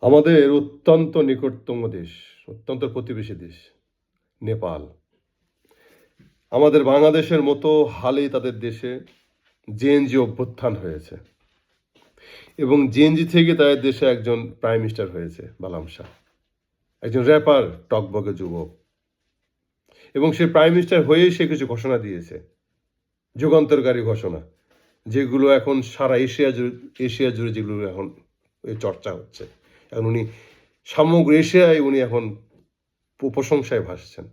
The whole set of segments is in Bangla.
আমাদের অত্যন্ত নিকটতম দেশ, অত্যন্ত প্রতিবেশী দেশ নেপাল। আমাদের বাংলাদেশের মতো হালেই তাদের দেশে জেএনজি অভ্যুত্থান হয়েছে এবং জেএনজি থেকে তাদের দেশে একজন প্রাইম মিনিস্টার হয়েছে বালাম শাহ, একজন র্যাপার, টকবকে যুবক, এবং সে প্রাইম মিনিস্টার হয়েই সে কিছু ঘোষণা দিয়েছে, যুগান্তরকারী ঘোষণা, যেগুলো এখন সারা এশিয়া জুড়ে যেগুলো এখন চর্চা হচ্ছে। এখন উনি সমগ্র এশিয়ায় উনি এখন প্রশংসায় ভাসছেন।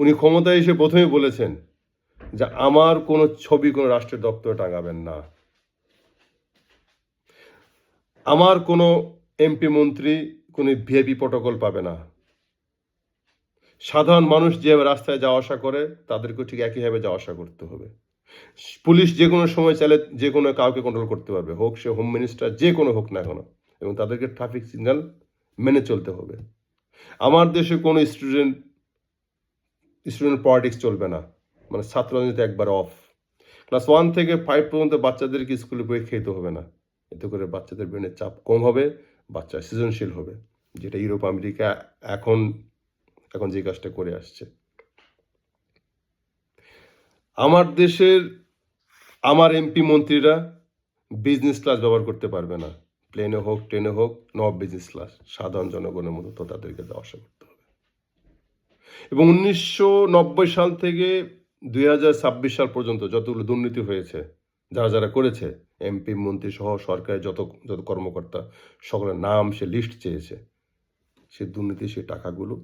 উনি ক্ষমতায় এসে প্রথমেই বলেছেন যে আমার কোনো ছবি কোনো রাষ্ট্রের দপ্তরে টাঙাবেন না, আমার কোনো এমপি মন্ত্রী কোনো ভিআইপি প্রটোকল পাবে না, সাধারণ মানুষ যেভাবে রাস্তায় যাওয়া আসা করে তাদেরকেও ঠিক একইভাবে যাওয়া আসা করতে হবে। পুলিশ যে কোনো সময় চাইলে যে কোনো কাউকে কন্ট্রোল করতে পারবে, হোক সে হোম মিনিস্টার, যে কোনো হোক না কেন, এবং তাদেরকে ট্রাফিক সিগন্যাল মেনে চলতে হবে। আমার দেশে কোনো স্টুডেন্ট পলিটিক্স চলবে না, মানে ছাত্র রাজনীতি একবার অফ। ক্লাস 1 থেকে 5 পর্যন্ত বাচ্চাদেরকে স্কুলে পরীক্ষা দিতে হবে না, এতে করে বাচ্চাদের ব্রেনের চাপ কম হবে, বাচ্চা সৃজনশীল হবে, যেটা ইউরোপ আমেরিকা এখন যে কাজটা করে আসছে। আমার দেশের আমার এমপি মন্ত্রীরা বিজনেস ক্লাস ব্যবহার করতে পারবে না, প্লেনে হোক ট্রেনে হোক, নব বিজনেস ক্লাস, সাধারণ জনগণের মতো তো তাদেরকে যাওয়া আসা করতে হবে। এবং 1990 সাল থেকে 2026 সাল পর্যন্ত যতগুলো দুর্নীতি হয়েছে, যারা করেছে, এমপি মন্ত্রী সহ সরকারের যত কর্মকর্তা, সকলের নাম সে লিস্ট চেয়েছে। সে দুর্নীতি, সে টাকাগুলো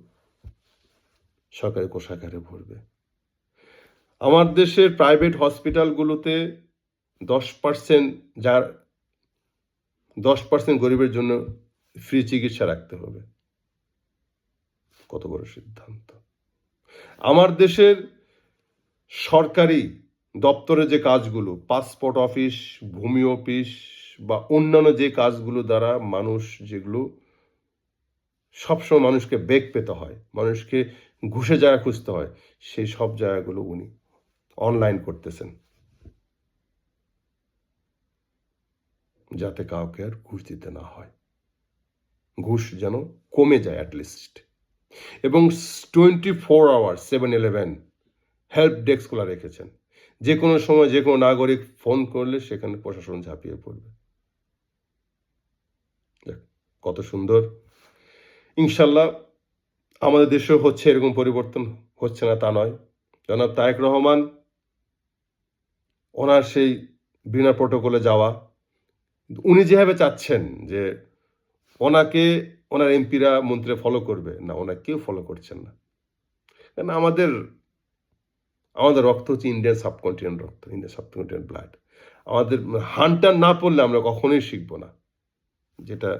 সরকারি কোষাগারে ভরবে। আমার দেশের প্রাইভেট হসপিটালগুলোতে 10% গরিবের জন্য ফ্রি চিকিৎসা রাখতে হবে। কত বড় সিদ্ধান্ত! আমার দেশের সরকারি দপ্তরে যে কাজগুলো, পাসপোর্ট অফিস, ভূমি অফিস বা অন্যান্য যে কাজগুলো দ্বারা মানুষ, যেগুলো সবসময় মানুষকে বেগ পেতে হয়, মানুষকে ঘুষে জায়গা খুঁজতে হয়, সেই সব জায়গাগুলো উনি অনলাইন করতেছেন, যাতে কাউকে আর ঘুষ দিতে না হয়, ঘুষ যেন কমে যায় অ্যাটলিস্ট। এবং 24 আওয়ার্স 7-11 হেল্প ডেস্ক খোলা রেখেছেন। যে কোনো সময় যে কোনো নাগরিক ফোন করলে সেখানে প্রশাসন ঝাঁপিয়ে পড়বে। কত সুন্দর! ইনশাল্লাহ আমাদের দেশেও হচ্ছে, এরকম পরিবর্তন হচ্ছে না তা নয়। জনাব তারেক রহমান ওনার সেই বিনা প্রটোকলে যাওয়া, উনি যেভাবে চাচ্ছেন যে ওনাকে ওনার এমপিরা মন্ত্রীরা ফলো করবে, না, ওনাকে কেউ ফলো করছেন না। কারণ আমাদের রক্ত হচ্ছে ইন্ডিয়ান সাবকন্টিনেন্ট রক্ত, ইন্ডিয়ান সাবকন্টিনেন্ট ব্লাড। আমাদের হান্টার না পড়লে আমরা কখনোই শিখবো না, যেটা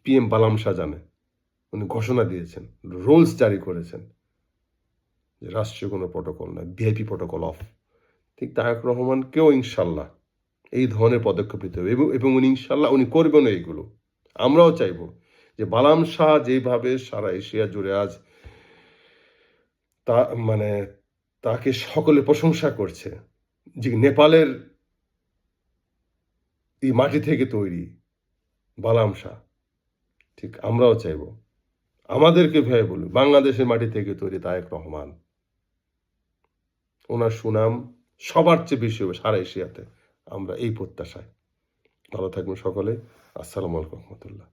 PM বালাম শাহ জানে। উনি ঘোষণা দিয়েছেন, রুলস জারি করেছেন যে রাষ্ট্রীয় কোনো প্রটোকল না, ভিআইপি প্রটোকল অফ। ঠিক তারেক রহমানকেও ইনশাল্লাহ এই ধরনের পদক্ষেপ নিতে হবে, এবং উনি ইনশাল্লাহ উনি করবেন এইগুলো। আমরাও চাইব যে বালাম শাহ যেভাবে সারা এশিয়া জুড়ে আজ তা মানে তাকে সকলে প্রশংসা করছে, যে নেপালের এই মাটি থেকে তৈরি বালাম শাহ, ঠিক আমরাও চাইব আমাদেরকে ভেবে বলুন বাংলাদেশের মাটি থেকে তৈরি তারেক রহমান, ওনার সুনাম সবার চেয়ে বেশি হবে সারা এশিয়াতে। আমরা এই প্রত্যাশায়। ভালো থাকবেন সকলে। আসসালামু আলাইকুম রহমতুল্লাহ।